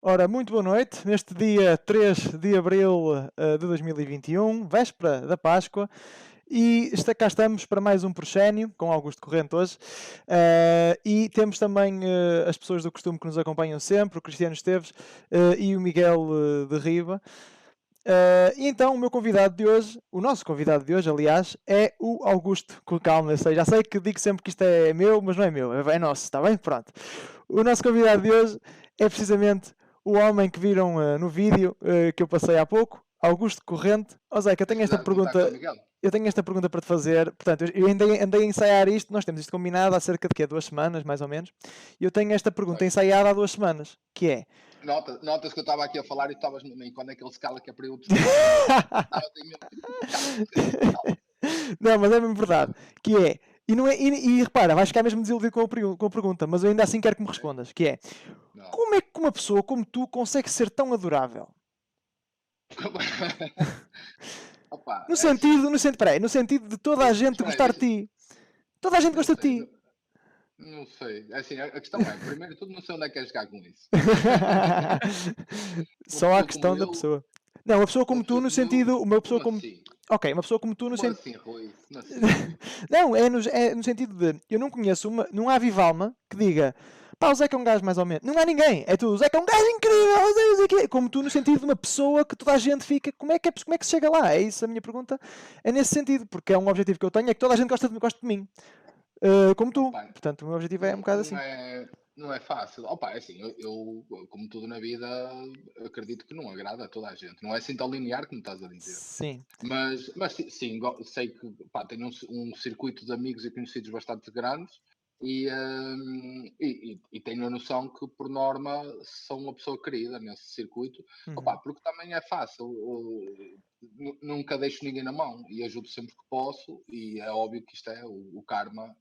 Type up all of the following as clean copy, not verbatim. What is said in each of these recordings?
Ora, muito boa noite. Neste dia 3 de abril de 2021, véspera da Páscoa, e cá estamos para mais um Proscénio, com Augusto Corrente hoje. E temos também as pessoas do costume que nos acompanham sempre, o Cristiano Esteves e o Miguel de Riba. E então o meu convidado de hoje, o nosso convidado de hoje, aliás, é o Augusto. Calma, já sei que digo sempre que isto é meu, mas não é meu, é nosso, está bem? Pronto. O nosso convidado de hoje é precisamente o homem que viram no vídeo que eu passei há pouco, Augusto Corrente. Zé, que eu tenho esta pergunta. Eu tenho esta pergunta para te fazer. Portanto, eu andei a ensaiar isto. Nós temos isto combinado há cerca de 2 semanas, mais ou menos. E eu tenho esta pergunta ensaiada há 2 semanas, que é... Notas que eu estava aqui a falar e estavas no meio. Quando é que ele se cala que é para eu Não, mas é mesmo verdade. Que é... E repara, vais ficar mesmo desiludido com a pergunta, mas eu ainda assim quero que me respondas. Que é... Como é que uma pessoa como tu consegue ser tão adorável? Opa, no sentido de toda a gente gostar de ti. Toda a gente gosta de ti. Não sei. Assim, a questão é, primeiro de tudo, não sei onde é que queres chegar com isso. Só a questão da pessoa. Não, uma pessoa como tu no sentido... Uma pessoa como... Ok, uma pessoa como tu no sentido... Não, é no sentido de... Eu não conheço uma... Não há viva alma que diga... Pá, o Zeca é um gajo mais ou menos. Não há ninguém. É tu, o Zeca é um gajo incrível. Como tu no sentido de uma pessoa que toda a gente fica... Como é que se chega lá? É isso a minha pergunta. É nesse sentido. Porque é um objetivo que eu tenho. É que toda a gente gosta de mim. Como tu. Opa, portanto, o meu objetivo é um bocado assim. Não é fácil. Opa, assim, eu, como tudo na vida, acredito que não agrada a toda a gente. Não é assim tão linear como estás a dizer. Sim. Mas sim, sei que tenho um circuito de amigos e conhecidos bastante grandes e tenho a noção que, por norma, sou uma pessoa querida nesse circuito. Opa, porque também é fácil. Nunca deixo ninguém na mão e ajudo sempre que posso, e é óbvio que isto é o karma.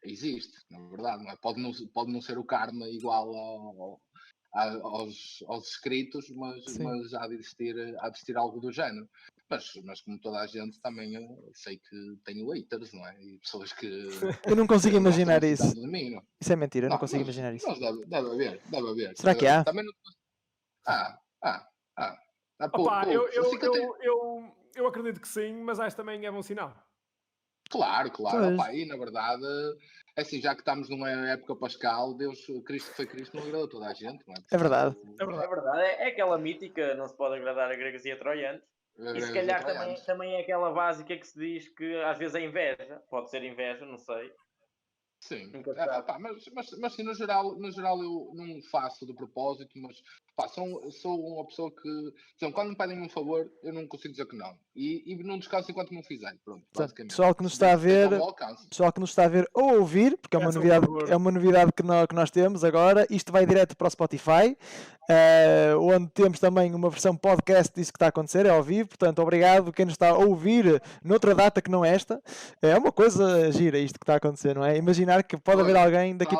Existe, na verdade, não é? Pode não ser o karma igual aos escritos, mas há de existir algo do género. Mas como toda a gente, também sei que tenho haters, não é? E pessoas que eu não consigo imaginar isso. De mim, não? Isso é mentira, eu não consigo imaginar isso. Mas deve haver. Será que há? Também não... Opa, eu acredito que sim, mas acho também é bom sinal. Claro. Opa, e na verdade, assim, já que estamos numa época pascal, Cristo foi Cristo, não agradou toda a gente, não é? É verdade. É verdade. É aquela mítica, não se pode agradar a gregos e a troianos. E se calhar também é aquela básica que se diz que às vezes é inveja. Pode ser inveja, não sei. Sim, mas sim, no geral eu não faço de propósito, mas sou uma pessoa que, quando me pedem um favor, eu não consigo dizer que não. E não descanso enquanto não fizer. Pronto, basicamente. Pessoal que nos está a ver ou ouvir, porque é uma novidade que nós temos agora, isto vai direto para o Spotify, onde temos também uma versão podcast disso que está a acontecer, é ao vivo, portanto, obrigado quem nos está a ouvir noutra data que não esta. É uma coisa gira isto que está a acontecer, não é? Imaginar que pode haver alguém daqui...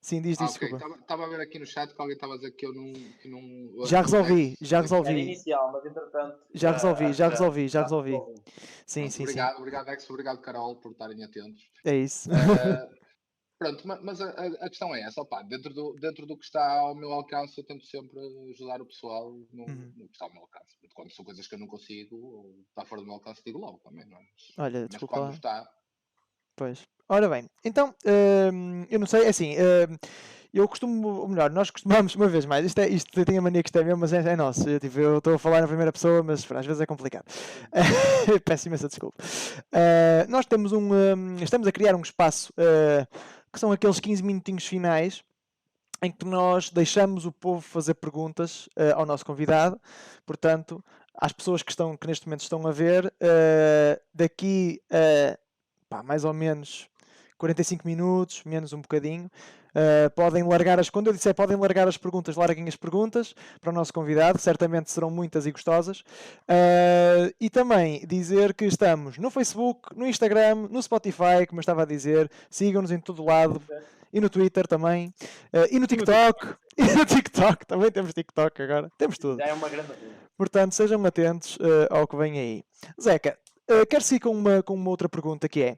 Sim, diz, okay. desculpa. Estava a ver aqui no chat que alguém estava a dizer que eu não... Já resolvi. Era inicial, mas entretanto... Já resolvi. Sim. Obrigado, Ex. Obrigado, Carol, por estarem atentos. É isso. Pronto, mas a questão é essa, opa, dentro do que está ao meu alcance, eu tento sempre ajudar o pessoal no que está ao meu alcance. Quando são coisas que eu não consigo, ou está fora do meu alcance, digo logo também, não é? Olha, desculpa. Quando está... Pois. Ora bem, então, eu não sei, assim, eu costumo, ou melhor, nós costumamos, uma vez mais, isto tem a mania que isto é meu, mas é nosso, eu estou a falar na primeira pessoa, mas às vezes é complicado. Peço imensa desculpa. Nós temos estamos a criar um espaço, que são aqueles 15 minutinhos finais, em que nós deixamos o povo fazer perguntas ao nosso convidado, portanto, às pessoas que neste momento estão a ver, daqui a mais ou menos 45 minutos, menos um bocadinho, podem largar quando eu disser podem largar as perguntas, larguem as perguntas para o nosso convidado, certamente serão muitas e gostosas, e também dizer que estamos no Facebook, no Instagram, no Spotify, como eu estava a dizer, sigam-nos em todo lado, e no Twitter também, e no TikTok, também temos TikTok agora, temos tudo. Já é uma grande... Portanto, sejam atentos ao que vem aí. Zeca, quero seguir com uma outra pergunta, que é: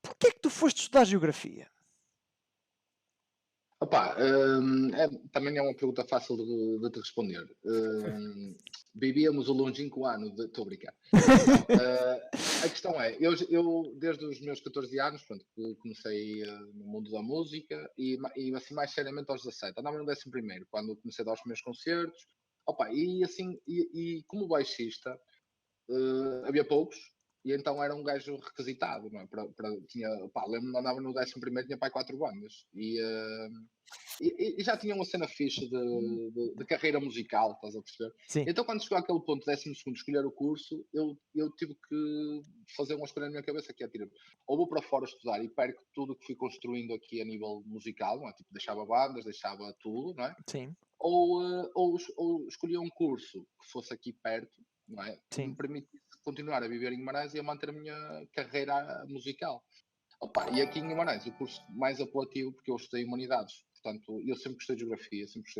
porquê é que tu foste estudar Geografia? Opa, também é uma pergunta fácil de te responder. Vivíamos o longínquo ano de... Estou a brincar. A questão é, eu desde os meus 14 anos, pronto, comecei no mundo da música e assim mais seriamente aos 17. Andava no 11º, quando comecei a dar os meus concertos. Opa, e assim, como baixista, havia poucos, e então era um gajo requisitado, não é? Lembro-me, andava no 11º, tinha pai 4 bandas, e já tinha uma cena fixe de carreira musical, estás a perceber? Sim. Então quando chegou àquele ponto, 12º, escolher o curso, eu tive que fazer uma escolha na minha cabeça, que é, tipo, ou vou para fora estudar e perco tudo o que fui construindo aqui a nível musical, não é? Tipo, deixava bandas, deixava tudo, não é? Sim. Ou escolhia um curso que fosse aqui perto, não é? Que Sim. me permitisse continuar a viver em Guimarães e a manter a minha carreira musical. Opa, e aqui em Guimarães, o curso mais apelativo, porque eu estudei Humanidades, portanto, eu sempre gostei de Geografia, sempre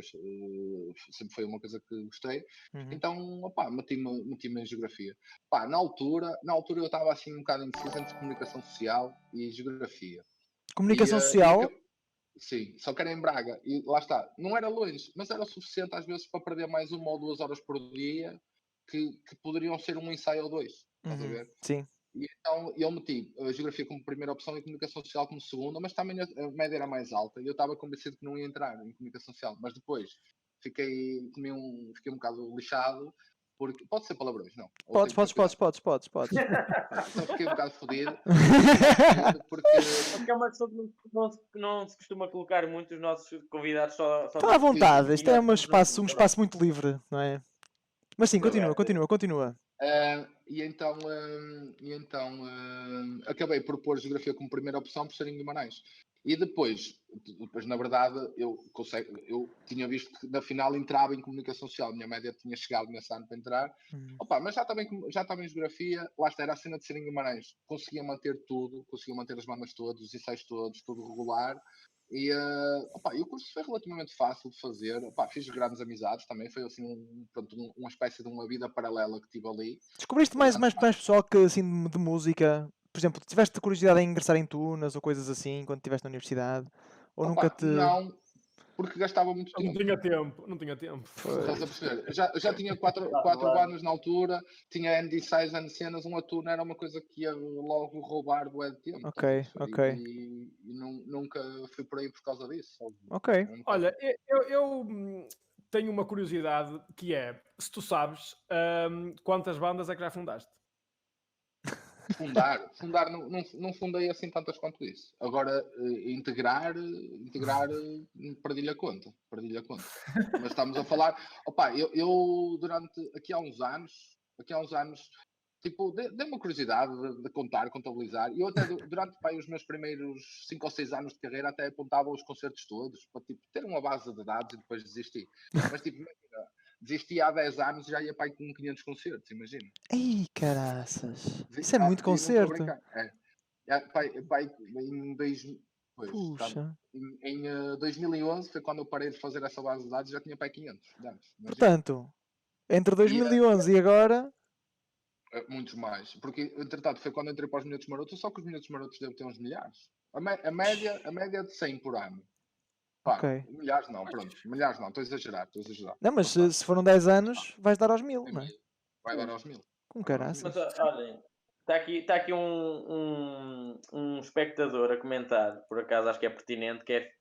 foi uma coisa que gostei, então, opa, meti-me em Geografia. Pá, na altura eu estava assim um bocado indeciso entre Comunicação Social e Geografia. Comunicação Social? Sim, só que era em Braga, e lá está, não era longe, mas era o suficiente às vezes para perder mais 1 ou 2 horas por dia, que poderiam ser um ensaio ou 2, estás a ver? Sim. E então eu meti a Geografia como primeira opção e Comunicação Social como segunda, mas também a média era mais alta, e eu estava convencido que não ia entrar em Comunicação Social, mas depois fiquei um bocado lixado, porque, pode ser palavrões, não? Podes. Então fiquei um bocado fodido, porque é uma questão que não se costuma colocar muito os nossos convidados só está à vontade, isto é um espaço muito livre, não é? Mas sim, continua. E então acabei por pôr Geografia como primeira opção por ser em Guimarães. E depois, na verdade, eu tinha visto que na final entrava em Comunicação Social. A minha média tinha chegado nesse ano para entrar. Opa, mas já estava em Geografia. Lá está, era a cena de ser em Guimarães. Conseguia manter tudo, conseguia manter as bandas todas, os ensaios todos, tudo regular. E o curso foi relativamente fácil de fazer. Opa, fiz grandes amizades também. Foi assim uma espécie de uma vida paralela que tive ali. Descobriste mais pessoal que assim de música? Por exemplo, tiveste curiosidade em ingressar em tunas ou coisas assim quando estiveste na universidade? Ou nunca te... Não, porque gastava muito tempo. Não tinha tempo. Estás a perceber? Já tinha 4 bandas na altura, tinha ND6, ND-cenas, uma tuna era uma coisa que ia logo roubar bué de tempo. Ok. E nunca fui por aí por causa disso. Ok. Olha, eu tenho uma curiosidade que é, se tu sabes, quantas bandas é que já fundaste? Fundar não fundei assim tantas quanto isso. Agora, integrar, perdi-lhe a conta. Mas estamos a falar... Opa, eu durante... Aqui há uns anos, tipo, dei uma curiosidade de contar, contabilizar. E eu até, durante os meus primeiros 5 ou 6 anos de carreira, até apontava os concertos todos, para tipo, ter uma base de dados e depois desistir. Mas tipo, imagina, desisti há 10 anos e já ia para aí com 500 concertos, imagina. Ei, caraças. Isso é muito concerto. Em 2011 foi quando eu parei de fazer essa base de dados e já tinha para aí 500 dados. Portanto, entre 2011 e agora... Muitos mais, porque entretanto foi quando entrei para os Minutos Marotos, só que os Minutos Marotos devem ter uns milhares. A média é de 100 por ano. Pá, okay. Milhares não, estou a exagerar. Não, mas se foram 10 anos, vais dar aos 1000, não é? Vai dar aos 1000. Com caraças. Mas olhem, está aqui um espectador a comentar, por acaso acho que é pertinente, que é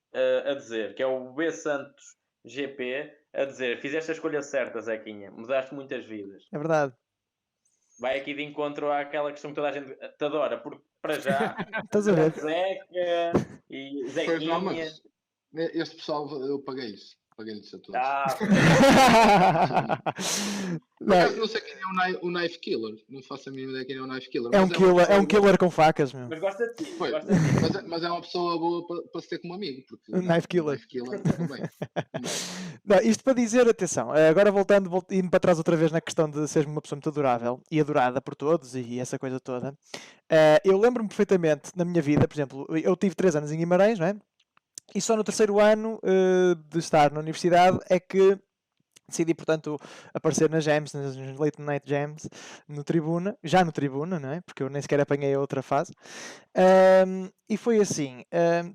a dizer, que é o B Santos GP, a dizer, fizeste a escolha certa, Zequinha, mudaste muitas vidas. É verdade. Vai aqui de encontro àquela questão que toda a gente te adora, porque para já, estás a ver? Zeca e Zequinha. Este pessoal, eu paguei-lhes a todos. Não sei quem é o Knife Killer, não faço a mínima ideia quem é o Knife Killer. É um killer com facas, meu. Mas gosta de ti. Mas é uma pessoa boa para se ter como amigo. Porque Knife Killer. Também. Não, isto para dizer, atenção, agora indo para trás outra vez na questão de seres uma pessoa muito adorável e adorada por todos e essa coisa toda, eu lembro-me perfeitamente na minha vida, por exemplo, eu tive 3 anos em Guimarães, não é? E só no 3º ano de estar na universidade é que decidi, portanto, aparecer nas jams, nas Late Night Jams, já no Tribuna, não é? Porque eu nem sequer apanhei a outra fase. E foi assim,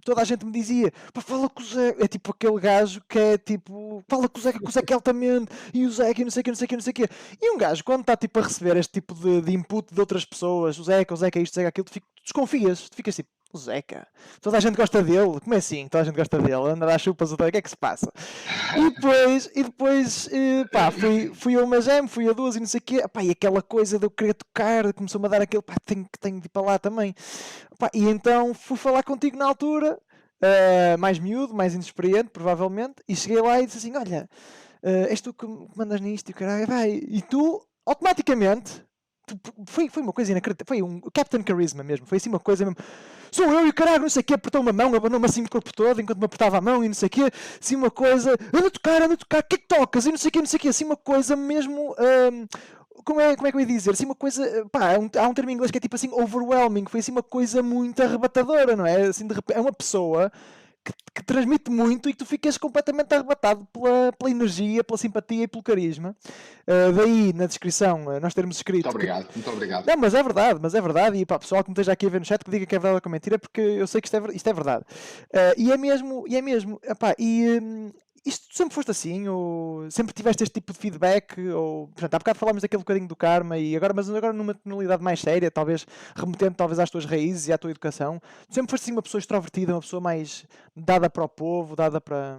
toda a gente me dizia, pá, fala com o Zé, é tipo aquele gajo que é tipo, fala com o Zeca altamente, e o Zeca, e não sei o que, não sei o que, não sei o que. E um gajo, quando está tipo a receber este tipo de input de outras pessoas, o Zeca isto, o Zeca aquilo, tu desconfias, tu ficas tipo, o Zeca, toda a gente gosta dele, como é assim? Toda a gente gosta dele, anda a dar chupas, o que é que se passa? E depois pá, fui a uma jam, fui a duas e não sei o quê, pá, e aquela coisa de eu querer tocar, começou-me a dar aquele, pá, tenho de ir para lá também. Pá, e então fui falar contigo na altura, mais miúdo, mais inexperiente, provavelmente, e cheguei lá e disse assim, olha, és tu que mandas nisto e o caralho, vai, e tu, automaticamente, foi uma coisa inacreditável, foi um Captain Charisma mesmo, foi assim uma coisa mesmo, sou eu e o caralho, não sei o quê, apertou uma mão, abanou-me assim o corpo todo, enquanto me apertava a mão e não sei o quê, assim uma coisa, anda a tocar, o que é que tocas, e não sei o quê, assim uma coisa mesmo, como é que eu ia dizer, assim uma coisa, pá, há um termo em inglês que é tipo assim, overwhelming, foi assim uma coisa muito arrebatadora, não é? Assim, de repente, é uma pessoa que transmite muito e tu ficas completamente arrebatado pela energia, pela simpatia e pelo carisma. Daí, na descrição, nós termos escrito... Muito obrigado. Não, mas é verdade, e pá, pessoal que me esteja aqui a ver no chat que diga que é verdade ou que é mentira, porque eu sei que isto é verdade. E é mesmo, epá, isto sempre foste assim, ou sempre tiveste este tipo de feedback, ou, portanto, há bocado falámos daquele bocadinho do karma, mas agora numa tonalidade mais séria, talvez remetendo talvez às tuas raízes e à tua educação, tu sempre foste assim uma pessoa extrovertida, uma pessoa mais dada para o povo, dada para...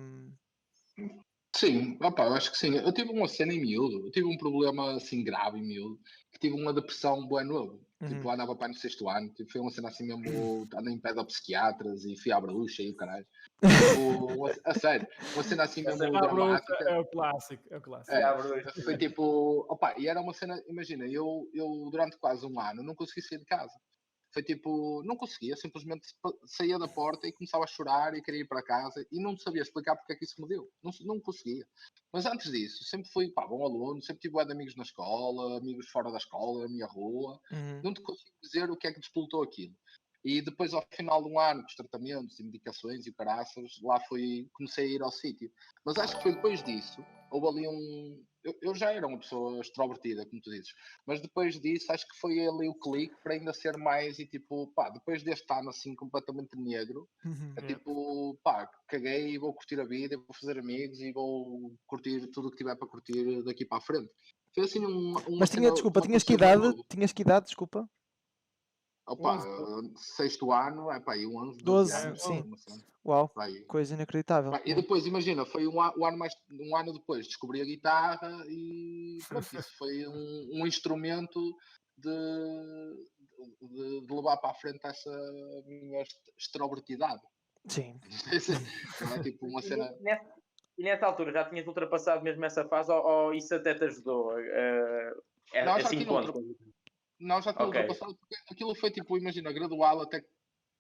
Sim, opa, eu acho que sim. Eu tive uma cena em miúdo, eu tive um problema assim grave em miúdo, que tive uma depressão bué novo. Tipo, andava para no 6º ano, tipo, foi uma cena assim mesmo, andei em pé de psiquiatras e fui à bruxa e o caralho. Tipo, a sério, uma cena assim mesmo A bruxa dramática. é o clássico. Foi tipo, opa, e era uma cena, imagina, eu durante quase um ano não consegui sair de casa. Foi tipo, não conseguia, simplesmente saía da porta e começava a chorar e queria ir para casa e não sabia explicar porque é que isso me deu. Não conseguia. Mas antes disso, sempre fui bom aluno, sempre tive bué de amigos na escola, amigos fora da escola, na minha rua. Não te consigo dizer o que é que despoltou aquilo. E depois, ao final de um ano, com os tratamentos e medicações e caraças, lá comecei a ir ao sítio. Mas acho que foi depois disso, houve ali eu já era uma pessoa extrovertida, como tu dizes, mas depois disso acho que foi ali o clique para ainda ser mais e tipo, pá, depois deste ano assim completamente negro, é tipo, pá, caguei e vou curtir a vida, vou fazer amigos e vou curtir tudo o que tiver para curtir daqui para a frente. Foi assim uma Mas cena, desculpa, tinhas que idade, desculpa? Opa, 6º ano, é pá, e 11, 12, anos. sim. Assim. Uau, Vai. coisa inacreditável. E depois, imagina, foi um ano depois, descobri a guitarra e pronto, isso foi um instrumento de levar para a frente essa minha extrovertidade. Sim. Não é tipo uma cena... E nessa altura já tinhas ultrapassado mesmo essa fase ou isso até te ajudou? Não, já tinha ultrapassado, porque aquilo foi tipo, imagina, gradual até que,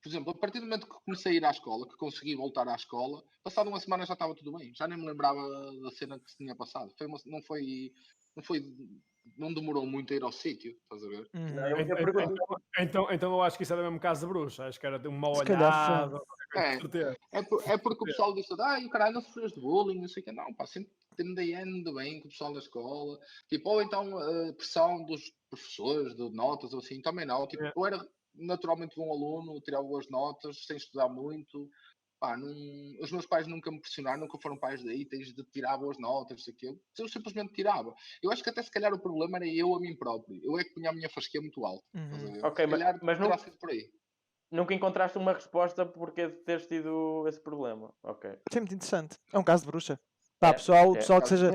por exemplo, a partir do momento que comecei a ir à escola, que consegui voltar à escola, passado uma semana já estava tudo bem, já nem me lembrava da cena que se tinha passado. Não demorou muito a ir ao sítio, estás a ver? Então eu acho que isso era mesmo caso de bruxa, acho que era uma Se calhar olhada. É porque o pessoal disse, o caralho, não sofres de bullying, não sei o que, não, pá, sempre andei bem com o pessoal da escola, tipo, ou então pressão dos professores, de notas ou assim, também não, tipo, eu era naturalmente bom aluno, tirava boas notas, sem estudar muito, pá, os meus pais nunca me pressionaram, nunca foram pais daí, tens de tirar boas notas, sei aquilo, eu simplesmente tirava. Eu acho que até se calhar o problema era eu a mim próprio, eu é que punha a minha fasquia muito alta, Ok, mas não... por aí. Nunca encontraste uma resposta porque de teres tido esse problema. Ok. Isso é muito interessante. É um caso de bruxa. Pá, pessoal que seja.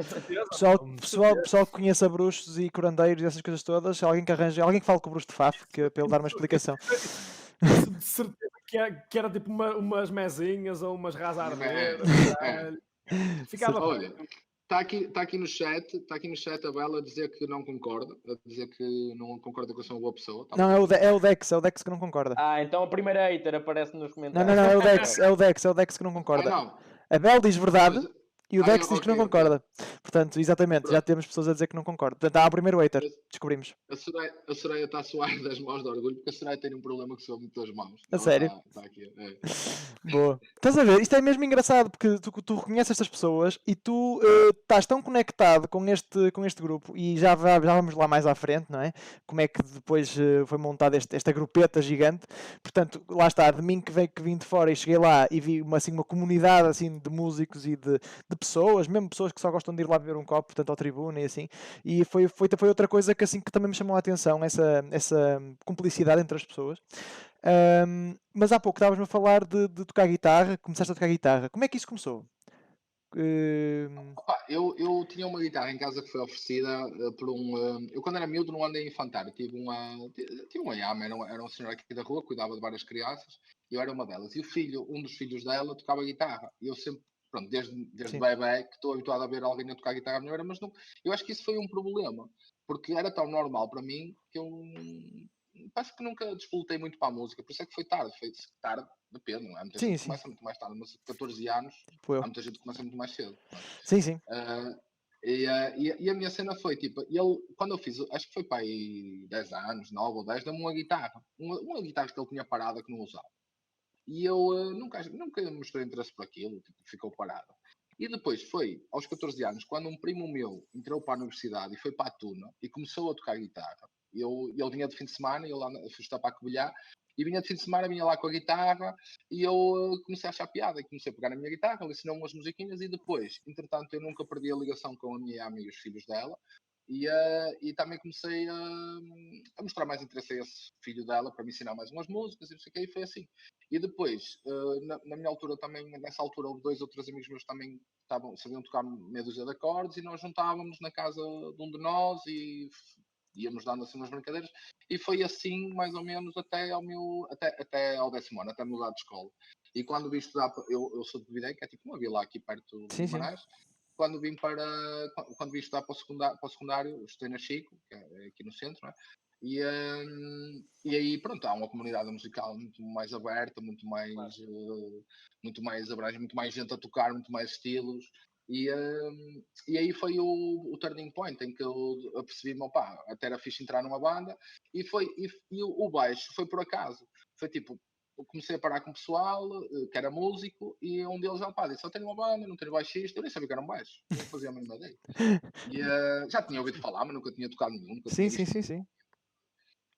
Pessoal que conheça bruxos e curandeiros e essas coisas todas, alguém que fale com o bruxo de Faf, para ele dar uma explicação. De certeza que era tipo umas mesinhas ou umas rasardeiras. Ficava. Olha, está aqui no chat a Bela a dizer que não concorda, a dizer que não concorda que eu sou uma boa pessoa. Não, é o Dex que não concorda. Então a primeira hater aparece nos comentários. Não, é o Dex que não concorda. A Bel diz verdade, E o Dex diz que não ok. concorda. Portanto, exatamente, já Pronto. temos pessoas a dizer que não concordam. Portanto, há o primeiro hater, descobrimos. A Soraya está a suar das mãos de orgulho, porque a Soraya tem um problema que soa muito das mãos. A Ela sério? está aqui. Boa. Estás a ver? Isto é mesmo engraçado porque tu reconheces estas pessoas e tu estás tão conectado com este grupo e já vamos lá mais à frente, não é? Como é que depois foi montada esta grupeta gigante. Portanto, lá está, de mim que vim de fora e cheguei lá e vi uma comunidade assim, de músicos e de pessoas, mesmo pessoas que só gostam de ir lá beber um copo, portanto, ao tribuna e assim. E foi outra coisa que, assim, que também me chamou a atenção, essa cumplicidade entre as pessoas. Mas há pouco estavas-me a falar de tocar guitarra, começaste a tocar guitarra. Como é que isso começou? Opa, eu tinha uma guitarra em casa que foi oferecida por um. Eu, quando era miúdo, não andei em infantário. Tive uma Yamaha, era uma senhora aqui da rua, cuidava de várias crianças, e eu era uma delas. E um dos filhos dela, tocava guitarra. E eu sempre, pronto, desde Sim. bebê, que estou habituado a ver alguém a tocar guitarra melhor, mas não, eu acho que isso foi um problema, porque era tão normal para mim que eu parece que nunca despolutei muito para a música. Por isso é que foi tarde, depende, não é? Muita Sim, gente sim. começa muito mais tarde, mas 14 anos, Foi há eu. muita gente que começa muito mais cedo. Não é? Sim, sim. E a minha cena foi tipo, quando eu fiz, acho que foi para aí 10 anos, 9 ou 10, deu-me uma guitarra, uma guitarra que ele tinha parada que não usava. E eu nunca mostrei interesse por aquilo, tipo, ficou parado. E depois foi, aos 14 anos, quando um primo meu entrou para a universidade e foi para a Tuna e começou a tocar guitarra. Ele vinha de fim de semana, eu fui estar para a Covilhã, e vinha de fim de semana, vinha lá com a guitarra, e eu comecei a achar piada, e comecei a pegar na minha guitarra, ele ensinou umas musiquinhas, e depois, entretanto, eu nunca perdi a ligação com a minha amiga e os filhos dela, e também comecei a mostrar mais interesse a esse filho dela, para me ensinar mais umas músicas, e não sei o que, e foi assim. E depois, na minha altura também, nessa altura, houve 2 ou 3 amigos meus também sabiam tocar meia dúzia de acordes, e nós juntávamos na casa de um de nós, e íamos dando assim umas brincadeiras, e foi assim mais ou menos até ao 10º ano, até mudar de escola. E quando vim estudar, eu sou de Videi, que é tipo uma vila aqui perto de Sim, sim. Guimarães. Quando vim estudar para o secundário, estudei na Chico, que é aqui no centro, não é? E aí, pronto, há uma comunidade musical muito mais aberta, muito mais abrangente, muito mais gente a tocar, muito mais estilos. E aí foi o turning point em que eu percebi-me, opá, até era fixe entrar numa banda, e o baixo foi por acaso. Foi tipo, eu comecei a parar com o pessoal que era músico, e um deles, pá, disse, eu tenho uma banda, não tenho baixista, eu nem sabia que era um baixo, não fazia a mínima ideia. E já tinha ouvido falar, mas nunca tinha tocado nenhum, nunca tinha Sim, visto. sim.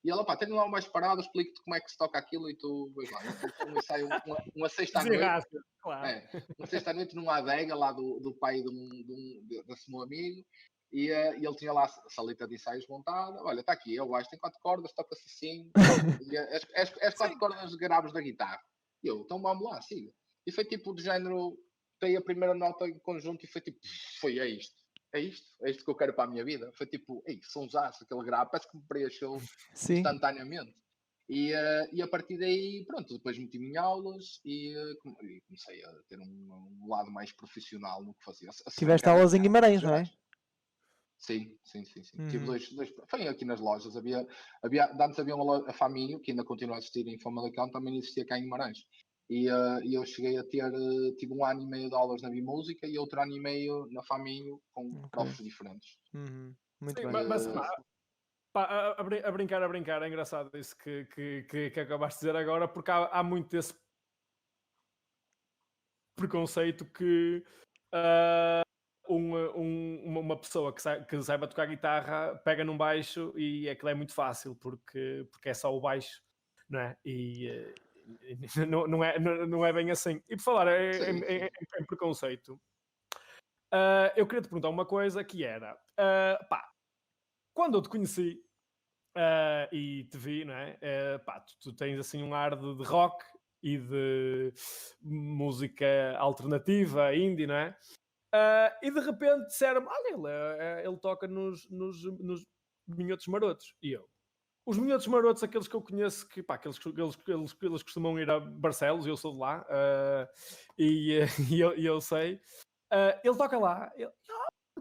E ela, pá, tenho lá um baixo parado, explico-te como é que se toca aquilo, e tu vais lá. Um ensaio, uma sexta à noite. Desenrasca, claro. Uma sexta à noite numa adega lá do pai desse meu amigo, e ele tinha lá a salita de ensaios montada. Olha, está aqui, eu baixo, tem 4 cordas, toca-se assim, e as 4 cordas graves da guitarra. E eu, então vamos lá, siga. E foi tipo do género, dei a primeira nota em conjunto e foi tipo, é isto que eu quero para a minha vida. Foi tipo, ei, sonsaço, aquele grave, parece que me preencheu instantaneamente. E a partir daí, pronto, depois meti-me em aulas e comecei a ter um lado mais profissional no que fazia. Tiveste aulas em Guimarães, não é? Sim. Tive dois. Foi aqui nas lojas. Antes havia a Faminho, que ainda continua a existir em Famalicão, também existia cá em Guimarães. E eu cheguei a tive 1 ano e meio de aulas na Bimúsica e outro ano e meio na Faminho, com profs diferentes. Muito Sim, bem. mas pá, a brincar, é engraçado isso que acabaste de dizer agora, porque há muito esse preconceito que uma pessoa que saiba tocar guitarra pega num baixo e aquilo é muito fácil porque é só o baixo, não é? E não é bem assim. E por falar em preconceito, eu queria te perguntar uma coisa que era, pá, quando eu te conheci e te vi, não é? Pá, tu tens assim um ar de rock e de música alternativa, indie, não é? E de repente disseram-me, olha, ele toca nos Minhotos Marotos. E eu, os Minhotos Marotos, aqueles que eu conheço, que eles costumam ir a Barcelos, eu sou de lá, e eu sei. Ele toca lá, ele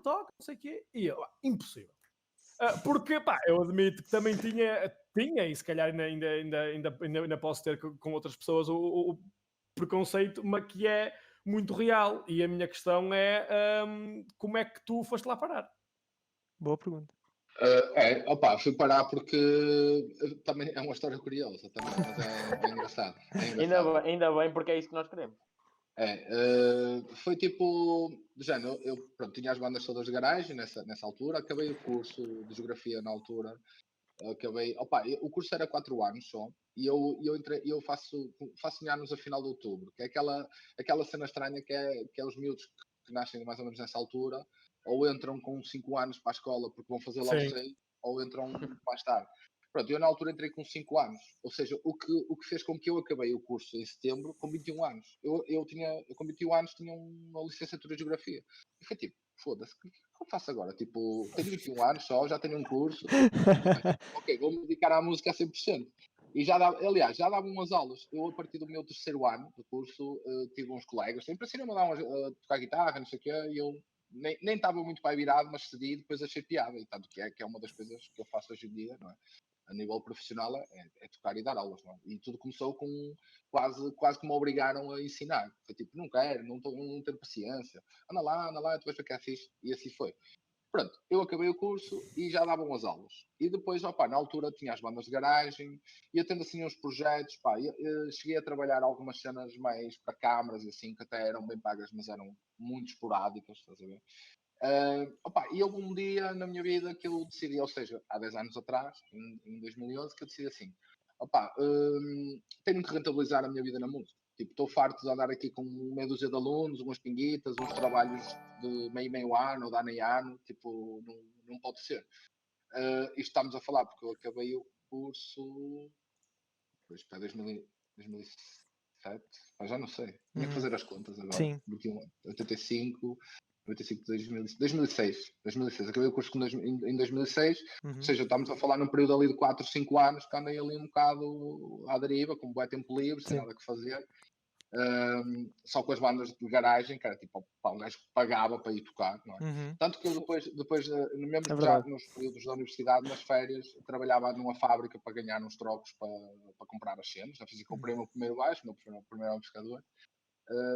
toca, não sei o quê, e eu, impossível. Porque, pá, eu admito que também tinha e se calhar ainda posso ter com outras pessoas o preconceito, mas que é muito real. E a minha questão é como é que tu foste lá parar? Boa pergunta. Fui parar porque também é uma história curiosa, também, mas é engraçado. É engraçado. Ainda bem, porque é isso que nós queremos. Foi tipo, pronto, tinha as bandas todas de garagem nessa altura, acabei o curso de geografia na altura, o curso era 4 anos só, e eu faço anos a final de outubro, que é aquela cena estranha que é os miúdos que nascem mais ou menos nessa altura, ou entram com 5 anos para a escola porque vão fazer lá o Sim. 6, ou entram mais tarde. Pronto, eu na altura entrei com 5 anos, ou seja, o que fez com que eu acabei o curso em setembro com 21 anos. Eu com 21 anos tinha uma licenciatura de Geografia. E foi tipo, foda-se, o que eu faço agora? Tipo, tenho 21 anos só, já tenho um curso, ok, vou-me dedicar à música a 100%. E já dava umas aulas. Eu, a partir do meu terceiro ano do curso, tive uns colegas, sempre assim, me davam a tocar guitarra, não sei o quê, e eu nem estava muito para virado, mas cedi, depois achei piada, e tanto que é uma das coisas que eu faço hoje em dia, não é? A nível profissional é tocar e dar aulas, não é? E tudo começou com quase que me obrigaram a ensinar. Foi tipo, não quero, não tenho paciência, anda lá, tu vais ver que é fixe. E assim foi. Pronto, eu acabei o curso e já davam as aulas. E depois, na altura tinha as bandas de garagem, ia tendo assim uns projetos, eu cheguei a trabalhar algumas cenas mais para câmaras e assim, que até eram bem pagas, mas eram muito esporádicas, estás a ver? E houve um dia na minha vida que eu decidi, ou seja, há 10 anos atrás, em 2011, que eu decidi assim, tenho que rentabilizar a minha vida na música. Tipo, estou farto de andar aqui com meia dúzia de alunos, umas pinguitas, uns trabalhos de meio ano ou de ano em ano, tipo, não pode ser. Isto estamos a falar porque eu acabei o curso para 2007, já não sei, tinha que fazer as contas agora. Sim. 85 de 2006. Acabei o curso em 2006, ou seja, estamos a falar num período ali de 4, 5 anos que andei ali um bocado à deriva, com bué tempo livre, sem nada que fazer. Só com as bandas de garagem, que era tipo um gajo que pagava para ir tocar, não é? Tanto que eu depois mesmo já nos períodos da universidade, nas férias, trabalhava numa fábrica para ganhar uns trocos para comprar as cenas. Já comprei o meu primeiro baixo, o meu primeiro amplificador.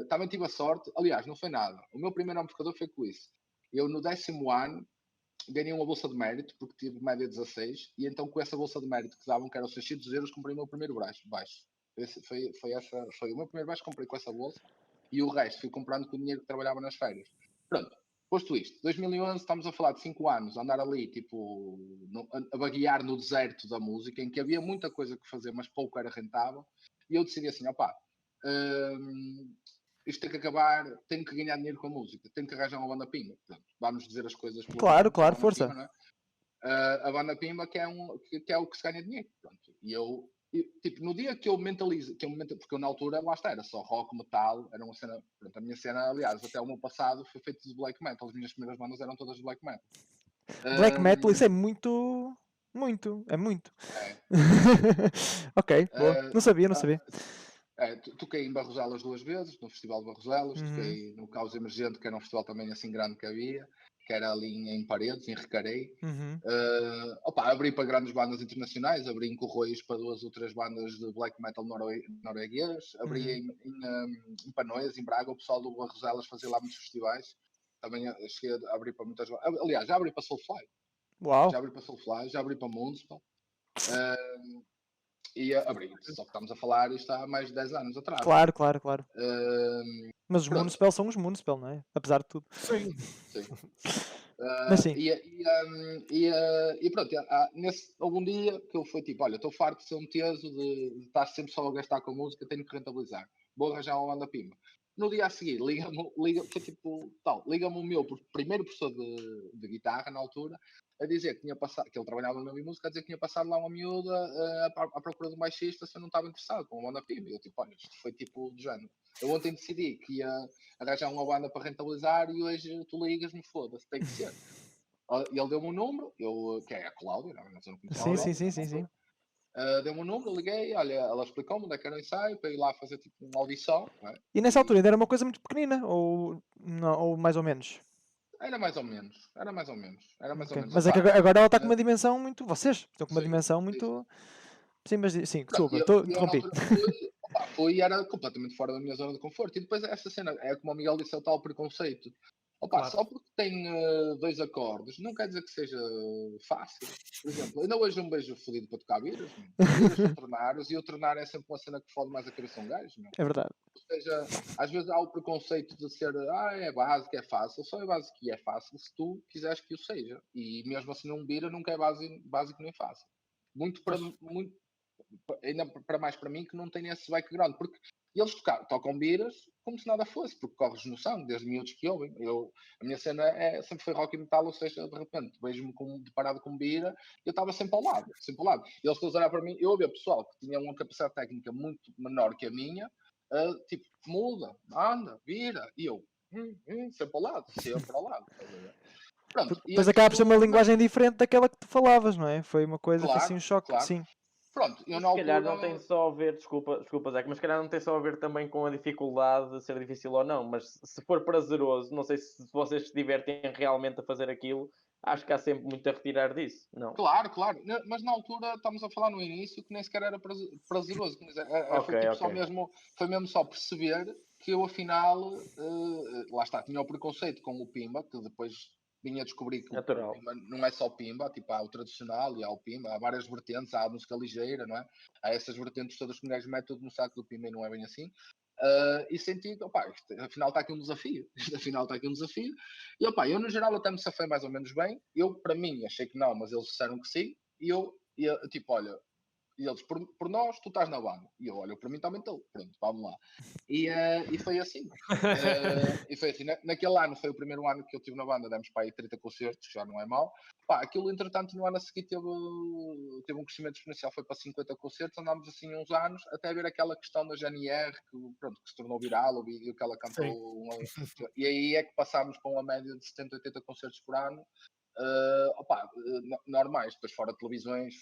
Também tive a sorte, aliás, não foi nada. O meu primeiro amplificador foi com isso. Eu no 10º ano ganhei uma bolsa de mérito, porque tive média 16, e então com essa bolsa de mérito que davam, que eram 600 euros, comprei o meu primeiro baixo. Foi o meu primeiro baixo que comprei com essa bolsa, e o resto fui comprando com o dinheiro que trabalhava nas férias. Pronto, posto isto, 2011 estamos a falar de 5 anos, a andar ali, tipo, a vaguear no deserto da música, em que havia muita coisa que fazer, mas pouco era rentável, e eu decidi assim, isto tem que acabar, tenho que ganhar dinheiro com a música, tenho que arranjar uma banda pimba. Portanto, vamos dizer as coisas pelo Claro, força. Pimba, não é? A banda pimba que é o que se ganha dinheiro. Pronto. E eu, tipo, no dia que eu mentalizo, porque eu na altura, lá está, era só rock, metal, era uma cena, pronto, a minha cena, aliás, até o meu passado foi feito de black metal, as minhas primeiras bandas eram todas de black metal. Black metal, isso é muito. É muito. Ok, boa. Não sabia. Toquei em Barroselas 2 vezes, no Festival de Barroselas, toquei no Caos Emergente, que era um festival também assim grande que havia, que era ali em Paredes, em Recarei. Abri para grandes bandas internacionais, abri em Corroios para 2 ou 3 bandas de black metal norueguês, abri em Panoias, em Braga, o pessoal do Barroselas fazia lá muitos festivais. Também cheguei a abrir para muitas bandas. Aliás, já abri para Soulfly. Uau. Já abri para Soulfly, já abri para Municipal. E abri, só que estamos a falar isto há mais de 10 anos atrás. Claro. Mas os pronto. Municipal são os Municipal, não é? Apesar de tudo. Sim. Mas sim. E pronto, nesse algum dia que eu fui tipo, olha, estou farto de ser um teso, de estar sempre só a gastar com música, tenho que rentabilizar. Vou arranjar uma banda pimba. No dia a seguir, liga-me o meu primeiro professor de guitarra na altura, a dizer que tinha passado, que ele trabalhava na minha música, a dizer que tinha passado lá uma miúda à procura de um baixista se eu não estava interessado com uma banda pimba. E eu tipo, olha, isto foi tipo de género. Eu ontem decidi que ia arranjar uma banda para rentabilizar e hoje tu ligas-me, foda-se, tem que ser. E ele deu-me um número, que é a Cláudia, não conhecia. Sim. Deu-me um número, liguei, olha, ela explicou-me onde é que era o ensaio, para ir lá fazer tipo uma audição. Não é? E nessa altura ainda era uma coisa muito pequenina, ou mais ou menos? Era mais ou menos. Okay. Mas é que agora ela está com uma dimensão muito... Vocês estão com uma dimensão muito... Sim, mas sim, desculpa, interrompi. fui era completamente fora da minha zona de conforto. E depois essa cena, é como o Miguel disse, é o tal preconceito. Opa, Claro. só porque tem 2 acordes, não quer dizer que seja fácil. Por exemplo, ainda hoje um beijo fodido para tocar viras, meu. Viras são tornares, e o tornar é sempre uma cena que fode mais a cabeça a um gajo, meu. É verdade. Ou seja, às vezes há o preconceito de ser, é básico, é fácil. Só é básico e é fácil se tu quiseres que o seja. E mesmo assim um bira nunca é básico nem fácil. Muito para, Pois. muito, ainda para mais para mim que não tem esse background, porque eles tocam biras como se nada fosse, porque corres no sangue, desde miúdos que ouvem. A minha cena sempre foi rock e metal, ou seja, de repente vejo-me deparado com bira, eu estava sempre ao lado, sempre ao lado. E eles todos olharam para mim, eu ouvia pessoal que tinha uma capacidade técnica muito menor que a minha, tipo, muda, anda, vira, e eu, sempre ao lado, sempre ao lado. Pronto, e Depois acaba por ser uma aquilo, linguagem diferente daquela que tu falavas, não é? Foi uma coisa, foi assim claro, um choque, claro. sim. Pronto, eu Mas na se calhar altura. não tem só a ver, desculpa Zé, mas se calhar não tem só a ver também com a dificuldade de ser difícil ou não, mas se for prazeroso, não sei se vocês se divertem realmente a fazer aquilo, acho que há sempre muito a retirar disso, não? Claro, claro. Mas na altura estamos a falar no início que nem sequer era prazeroso. Quer dizer, foi Ok, tipo ok. foi mesmo só perceber que eu afinal, lá está, tinha o preconceito com o Pimba, que depois vinha a descobrir que o Natural. Pimba não é só Pimba, tipo, há o tradicional e há o Pimba, há várias vertentes, há a música ligeira, não é? Há essas vertentes todas que o gajo mete tudo no saco do Pimba e não é bem assim. E senti que, opa, afinal está aqui um desafio. Afinal está aqui um desafio. E, opa, eu no geral até me safei mais ou menos bem. Eu, para mim, achei que não, mas eles disseram que sim. E eu tipo, olha, e eles, por nós, tu estás na banda. E eu, olha, para mim também estou. Pronto, vamos lá. E foi assim. E foi assim. Naquele ano, foi o primeiro ano que eu estive na banda, demos para aí 30 concertos, já não é mau. Pá, aquilo, entretanto, no ano a seguir teve um crescimento exponencial, foi para 50 concertos, andámos assim uns anos, até ver aquela questão da GNR, que se tornou viral, o vídeo que ela cantou. E aí é que passámos para uma média de 70, 80 concertos por ano. Normais, depois fora televisões,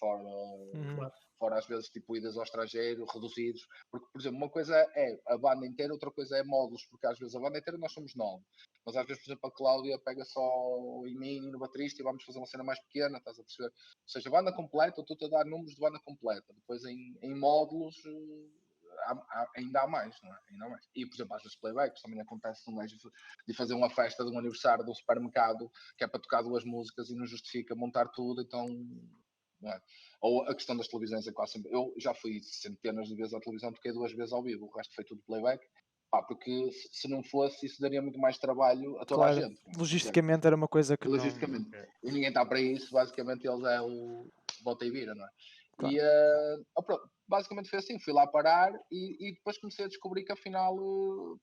fora às vezes tipo idas ao estrangeiro, reduzidos, porque por exemplo, uma coisa é a banda inteira, outra coisa é módulos, porque às vezes a banda inteira nós somos 9, mas às vezes, por exemplo, a Cláudia pega só em mim e no baterista e vamos fazer uma cena mais pequena, estás a perceber? Ou seja, banda completa, eu estou-te a dar números de banda completa, depois em módulos ainda há mais, não é? Ainda há mais. E, por exemplo, às vezes playbacks também acontece um gajo de fazer uma festa de um aniversário de um supermercado que é para tocar 2 músicas e não justifica montar tudo, então. Não é? Ou a questão das televisões é quase sempre. Eu já fui centenas de vezes à televisão, toquei 2 vezes ao vivo, o resto foi tudo playback. Porque se não fosse, isso daria muito mais trabalho a toda Claro, a gente. logisticamente era uma coisa que Logisticamente. E ninguém está para isso, basicamente eles é o bota e vira, não é? Claro. E pronto, basicamente foi assim, fui lá parar e depois comecei a descobrir que afinal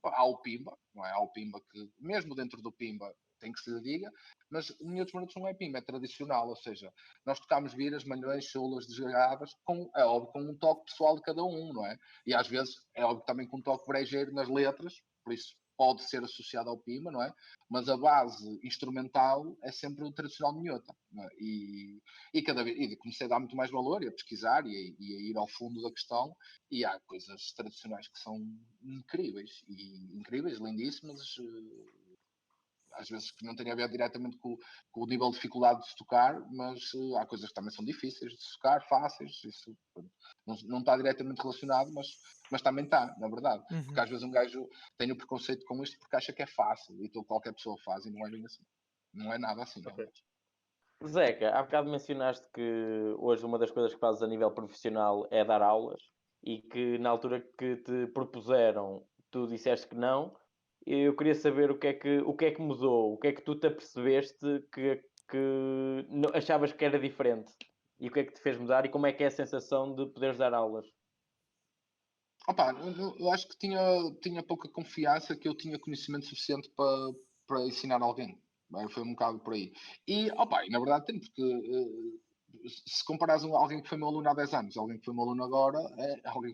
há o Pimba, não é? Há o Pimba que, mesmo dentro do Pimba, tem que se lhe diga, mas em outros minutos não é Pimba, é tradicional, ou seja, nós tocámos viras, malhões, chulas, desgarradas, é óbvio, com um toque pessoal de cada um, não é? E às vezes é óbvio também com um toque brejeiro nas letras, por isso pode ser associado ao Pimba, não é? Mas a base instrumental é sempre o tradicional minhota, não é? E cada vez e comecei a dar muito mais valor e a pesquisar e a ir ao fundo da questão, e há coisas tradicionais que são incríveis, lindíssimas, às vezes que não têm a ver diretamente com o nível de dificuldade de se tocar, mas há coisas que também são difíceis de se tocar, fáceis, isso não está diretamente relacionado, mas também está, na verdade. Porque às vezes um gajo tem o preconceito com isto porque acha que é fácil, e então qualquer pessoa faz, e não é bem assim. Não é nada assim, Okay. Zeca, há bocado mencionaste que hoje uma das coisas que fazes a nível profissional é dar aulas e que na altura que te propuseram tu disseste que não. Eu queria saber o que é que mudou, o que é que tu te apercebeste que achavas que era diferente e o que é que te fez mudar e como é que é a sensação de poderes dar aulas? Opa, eu acho que tinha pouca confiança que eu tinha conhecimento suficiente para ensinar alguém. Bem, foi um bocado por aí. E, opa, e na verdade tem, porque se comparares alguém que foi meu aluno há 10 anos, alguém que foi meu aluno agora, alguém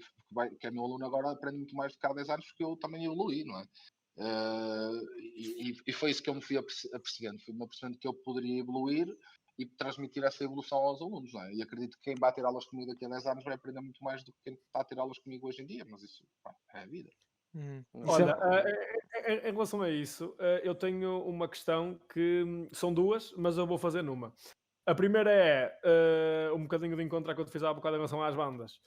que é meu aluno agora aprende muito mais do que há 10 anos porque eu também evoluí, não é? E foi isso que eu me fui apercebendo. Fui-me apercebendo que eu poderia evoluir e transmitir essa evolução aos alunos, não é? E acredito que quem vai ter aulas comigo daqui a 10 anos vai aprender muito mais do que quem está a ter aulas comigo hoje em dia, mas isso é a vida. Olha, em relação a isso, eu tenho uma questão que são duas, mas eu vou fazer numa. A primeira é um bocadinho de encontro a que eu te fiz há bocado em relação às bandas.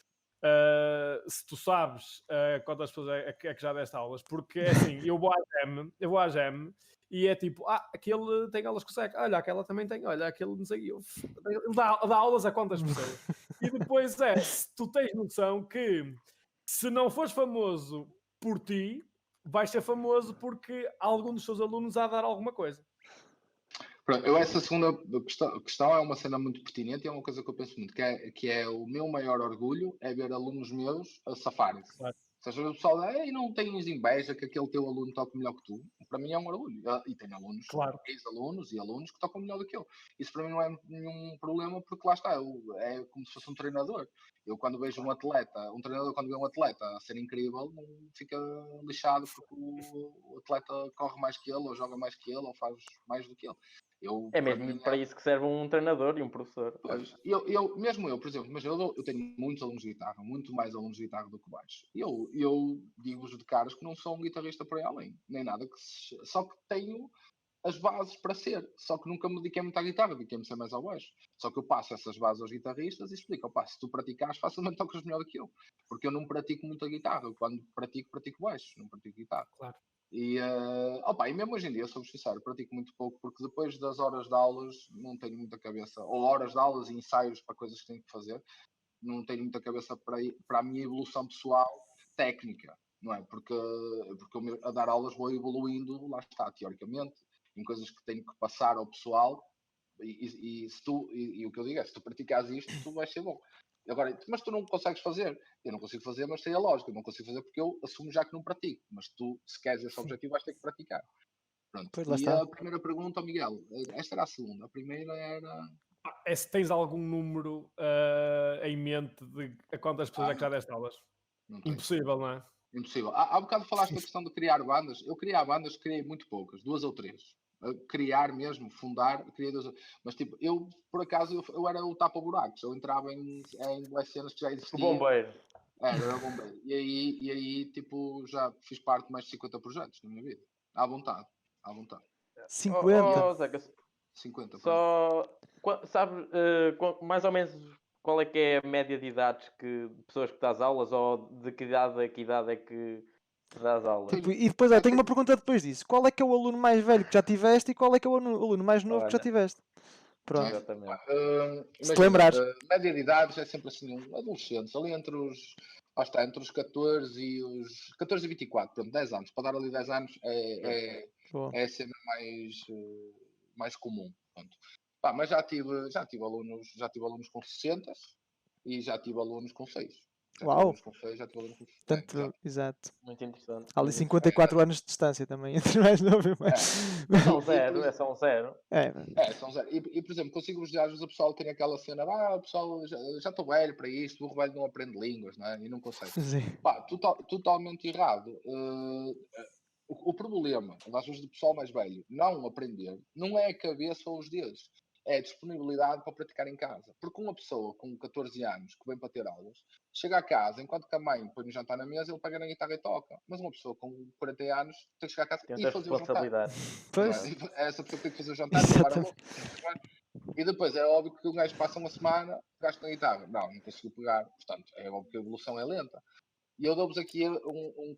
se tu sabes quantas pessoas é que já deste aulas, porque é assim, eu vou à GEM e é tipo, aquele tem aulas com o SEC, olha, aquela também tem, olha, aquele não sei, ele dá aulas a quantas pessoas? E depois se tu tens noção que se não fores famoso por ti, vais ser famoso porque algum dos seus alunos há a dar alguma coisa. Pronto, eu essa segunda questão é uma cena muito pertinente e é uma coisa que eu penso muito, que é o meu maior orgulho é ver alunos meus a safarem-se. Claro. Ou seja, o pessoal não tens inveja que aquele teu aluno toque melhor que tu. Para mim é um orgulho. E tenho alunos, Claro. ex-alunos e alunos que tocam melhor do que eu. Isso para mim não é nenhum problema porque lá está, é como se fosse um treinador. Eu quando vejo um treinador quando vê um atleta a ser incrível, não fica lixado porque o atleta corre mais que ele, ou joga mais que ele, ou faz mais do que ele. É mesmo para isso que serve um treinador e um professor. Pois, mesmo eu, por exemplo, mas eu tenho muitos alunos de guitarra, muito mais alunos de guitarra do que baixo. Eu digo-vos de caras que não sou um guitarrista por aí além, nem nada, só que tenho as bases para ser, só que nunca me dediquei muito à guitarra, dediquei-me sempre mais ao baixo. Só que eu passo essas bases aos guitarristas e explico, se tu praticares, facilmente tocas melhor do que eu, porque eu não pratico muito a guitarra, eu quando pratico baixo, não pratico guitarra. Claro. E mesmo hoje em dia, sou sincero, pratico muito pouco, porque depois das horas de aulas não tenho muita cabeça, ou horas de aulas e ensaios para coisas que tenho que fazer, não tenho muita cabeça para a minha evolução pessoal técnica, não é? Porque eu a dar aulas vou evoluindo, lá está, teoricamente, em coisas que tenho que passar ao pessoal, e o que eu digo é, se tu praticares isto, tu vais ser bom. Agora, mas tu não consegues fazer. Eu não consigo fazer, mas sei a lógica. Eu não consigo fazer porque eu assumo já que não pratico. Mas tu, se queres esse objetivo, vais ter que praticar. Pronto. Pois, lá E está. a primeira pergunta, Miguel, esta era a segunda. A primeira era... É se tens algum número em mente de a quantas pessoas é que já deste aulas? Não tenho. Impossível, não é? Impossível. Há bocado falaste da questão de criar bandas. Eu criar bandas, criei muito poucas. 2 ou 3. Criar mesmo, fundar, criei 2 ou... Mas tipo, eu, por acaso, eu era o tapa-buracos. Eu entrava em cenas que já O existiam. bombeiro. Era bombeiro. E aí, tipo, já fiz parte de mais de 50 projetos na minha vida. À vontade. 50. Zeca, 50 projetos. só sabe mais ou menos qual é que é a média de idades de pessoas que dás aulas, ou de que idade é que dás aulas? Tipo, e depois, tenho uma pergunta depois disso. Qual é que é o aluno mais velho que já tiveste e qual é que é o aluno mais novo que já Olha. tiveste? Pronto. Exatamente. Se te lembrares. Média de idades é sempre assim, adolescentes, ali entre os 14 e 24, pronto, 10 anos. Para dar ali 10 anos é a cena mais comum. Pronto. Mas já tive alunos com 60 e já tive alunos com 6. Uau! Já tive alunos com 6. Portanto, exato. Muito interessante. Há ali 54 anos de distância também entre mais novo e mais. É só um zero. São zero. E, por exemplo, consigo às vezes o pessoal tem aquela cena, o pessoal já estou velho para isto, o velho não aprende línguas, não é? E não consegue. Sim. Totalmente errado. O problema, às vezes, do pessoal mais velho não aprender, não é a cabeça ou os dedos, é a disponibilidade para praticar em casa. Porque uma pessoa com 14 anos que vem para ter aulas, chega a casa, enquanto que a mãe põe o jantar na mesa, ele pega na guitarra e toca. Mas uma pessoa com 40 anos tem que chegar a casa e fazer o jantar. Pois. É essa pessoa que tem que fazer o jantar, levar a louca, e depois é óbvio que um gajo passa uma semana, gasta na guitarra. Não conseguiu pegar. Portanto, é óbvio que a evolução é lenta. E eu dou-vos aqui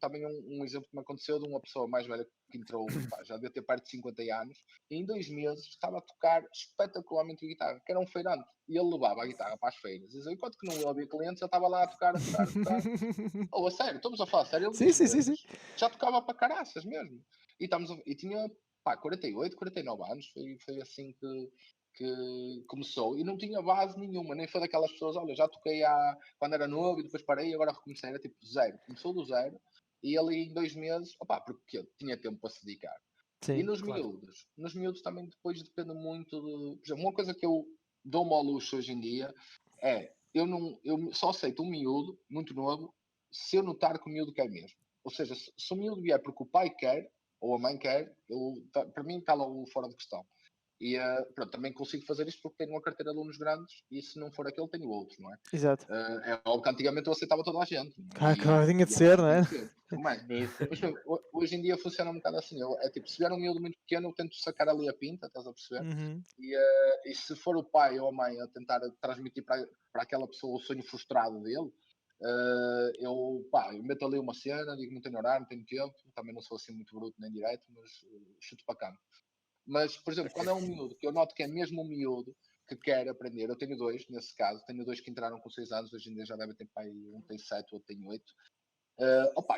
também um exemplo que me aconteceu de uma pessoa mais velha que entrou, já devia ter perto de 50 anos, e em 2 meses estava a tocar espetacularmente a guitarra, que era um feirante. E ele levava a guitarra para as feiras. E enquanto que não havia clientes, ele estava lá a tocar. A sério, estamos a falar sério. Sim. Já tocava para caraças mesmo. E tinha 48, 49 anos. Foi assim que começou, e não tinha base nenhuma, nem foi daquelas pessoas, olha, já toquei quando era novo e depois parei e agora recomecei, era tipo zero, começou do zero, e ali em 2 meses, porque tinha tempo para se dedicar. Sim, e nos miúdos também depois depende muito de, por exemplo, uma coisa que eu dou-me ao luxo hoje em dia é, eu só aceito um miúdo, muito novo, se eu notar que o miúdo quer mesmo. Ou seja, se o miúdo vier porque o pai quer, ou a mãe quer, para mim está logo fora de questão. E pronto, também consigo fazer isto porque tenho uma carteira de alunos grandes e se não for aquele tenho outros, não é? Exato. É óbvio que antigamente eu aceitava toda a gente. Claro, tinha de ser, não é? Mas, hoje em dia funciona um bocado assim. É tipo, se vier um miúdo muito pequeno, eu tento sacar ali a pinta, estás a perceber? Uhum. E se for o pai ou a mãe a tentar transmitir para aquela pessoa o sonho frustrado dele, eu meto ali uma cena, digo que não tenho horário, não tenho tempo, também não sou assim muito bruto nem direto, mas chuto para cá. Mas, por exemplo, quando é um miúdo, que eu noto que é mesmo um miúdo que quer aprender, eu tenho dois, nesse caso, tenho dois que entraram com 6 anos, hoje em dia já devem ter pai, um tem 7, o outro tem 8,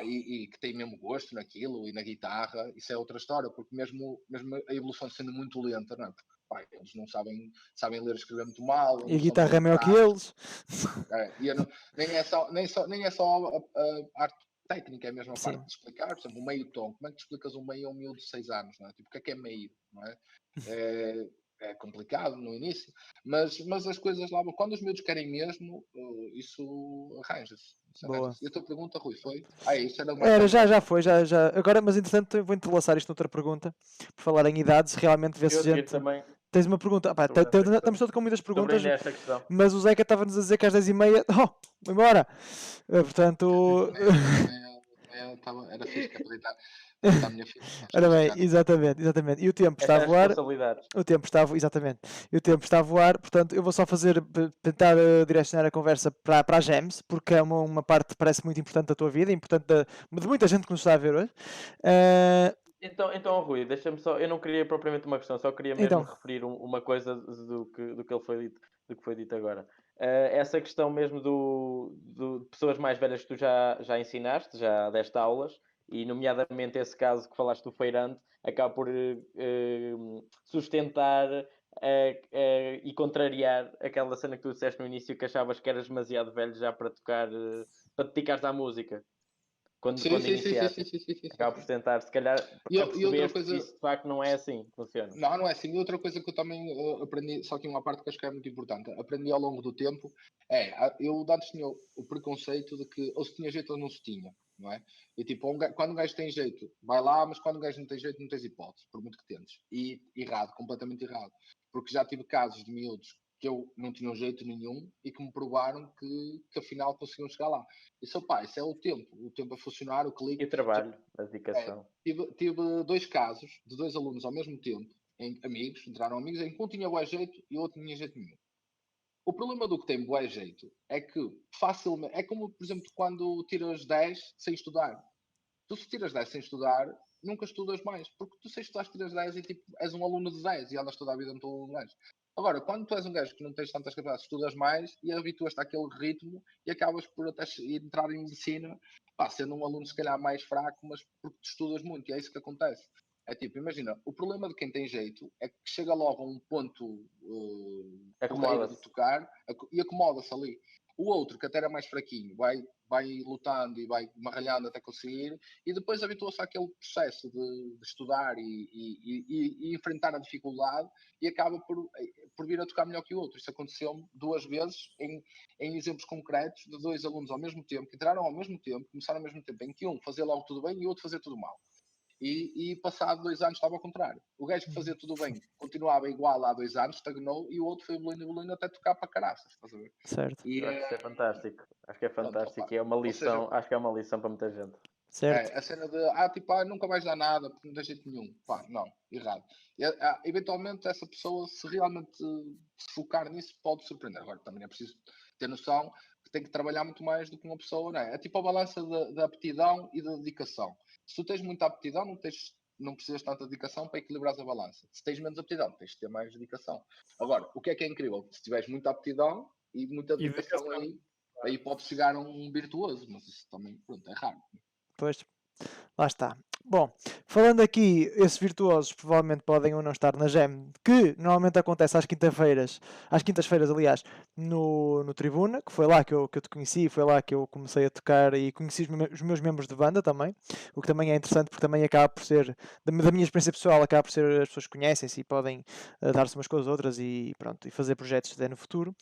e que tem mesmo gosto naquilo e na guitarra, isso é outra história, porque mesmo a evolução sendo muito lenta, não é? Porque, eles não sabem ler e escrever muito mal, E a não são guitarra é maior que letrados, eles. nem é só a arte técnica, é mesmo a parte Sim. de explicar, por exemplo, o meio tom. Como é que tu explicas um meio a um miúdo de 6 anos? Não é? Tipo, o que é meio? Não é? É complicado no início, mas as coisas lá, quando os miúdos querem mesmo, isso arranja-se. Boa. E a tua pergunta, Rui, foi? Isso era uma Era, já foi, já. Agora, mas entretanto, vou entrelaçar isto noutra pergunta. Por falar em idades, realmente vê-se Eu a seguir gente. também Tens uma pergunta? sobre esta questão. Estamos todos com muitas sobre perguntas, ainda esta questão. mas o Zeca estava-nos a dizer que às 10h30. Vou embora! Portanto. Era fixe, que é para deitar a minha filha. Ora bem, exatamente. E o tempo está a Estas voar. responsabilidades. O tempo está a voar, exatamente. E o tempo está a voar, portanto, eu vou só tentar direcionar a conversa para a Gems, porque é uma parte que parece muito importante da tua vida, importante de muita gente que nos está a ver hoje. Então, Rui, deixa-me só. Eu não queria propriamente uma questão, só queria mesmo Então. referir uma coisa do que ele foi dito, do que foi dito agora. Essa questão mesmo de pessoas mais velhas que tu já ensinaste, já deste aulas, e nomeadamente esse caso que falaste do feirante, acaba por sustentar e contrariar aquela cena que tu disseste no início, que achavas que eras demasiado velho já para tocar, para te dedicares à música. Quando iniciaste, acaba por tentar, se calhar, perceber que isso de facto não é assim que funciona. Não é assim. E outra coisa que eu também aprendi, só que uma parte que acho que é muito importante, aprendi ao longo do tempo, eu antes tinha o preconceito de que ou se tinha jeito ou não se tinha, não é? E tipo, quando um gajo tem jeito, vai lá, mas quando um gajo não tem jeito, não tens hipótese, por muito que tentes. E errado, completamente errado. Porque já tive casos de miúdos que eu não tinha jeito nenhum e que me provaram que afinal conseguiam chegar lá. Isso é o tempo a funcionar, o clique. E o trabalho, a dedicação. Tive 2 casos de 2 alunos ao mesmo tempo, entraram amigos, em que um tinha bué jeito e o outro não tinha jeito nenhum. O problema do que tem bué jeito é que facilmente, é como, por exemplo, quando tiras 10 sem estudar. Tu se tiras 10 sem estudar, nunca estudas mais, porque tu sem estudar tiras 10 e tipo, és um aluno de 10 e andas toda a vida no teu aluno de 10. Agora, quando tu és um gajo que não tens tantas capacidades, estudas mais e habituas-te àquele ritmo e acabas por até entrar em medicina, sendo um aluno se calhar mais fraco, mas porque tu estudas muito, e é isso que acontece. É tipo, imagina, o problema de quem tem jeito é que chega logo a um ponto porreiro de tocar e acomoda-se ali. O outro, que até era mais fraquinho, vai lutando e vai marralhando até conseguir, e depois habitua-se àquele processo de estudar e enfrentar a dificuldade e acaba por vir a tocar melhor que o outro. Isso aconteceu 2 vezes em exemplos concretos de 2 alunos ao mesmo tempo, que entraram ao mesmo tempo, começaram ao mesmo tempo, em que um fazia logo tudo bem e o outro fazia tudo mal. E passado 2 anos estava ao contrário. O gajo que fazia tudo bem continuava igual há 2 anos, estagnou, e o outro foi evoluindo até tocar para caraças, estás a ver? Certo. Eu acho que isso é fantástico. Acho que é fantástico e é uma lição, acho que é uma lição para muita gente. Certo. A cena de, nunca vais dar nada, porque não tem jeito nenhum. Não, errado. Eventualmente essa pessoa, se realmente se focar nisso, pode surpreender. Agora também é preciso ter noção que tem que trabalhar muito mais do que uma pessoa, não é? É tipo a balança da aptidão e da dedicação. Se tu tens muita aptidão, não precisas de tanta dedicação para equilibrar a balança. Se tens menos aptidão, tens de ter mais dedicação. Agora, o que é incrível? Se tiveres muita aptidão e muita dedicação aí pode chegar a um virtuoso, mas isso também, pronto, é raro. Pois, lá está. Bom, falando aqui, esses virtuosos provavelmente podem ou não estar na GEM, que normalmente acontece às quintas-feiras, aliás, no Tribuna, que foi lá que eu te conheci, foi lá que eu comecei a tocar e conheci os meus membros de banda também, o que também é interessante porque também acaba por ser, da minha experiência pessoal, acaba por ser, as pessoas conhecem-se e podem dar-se umas com as outras e pronto, e fazer projetos no futuro.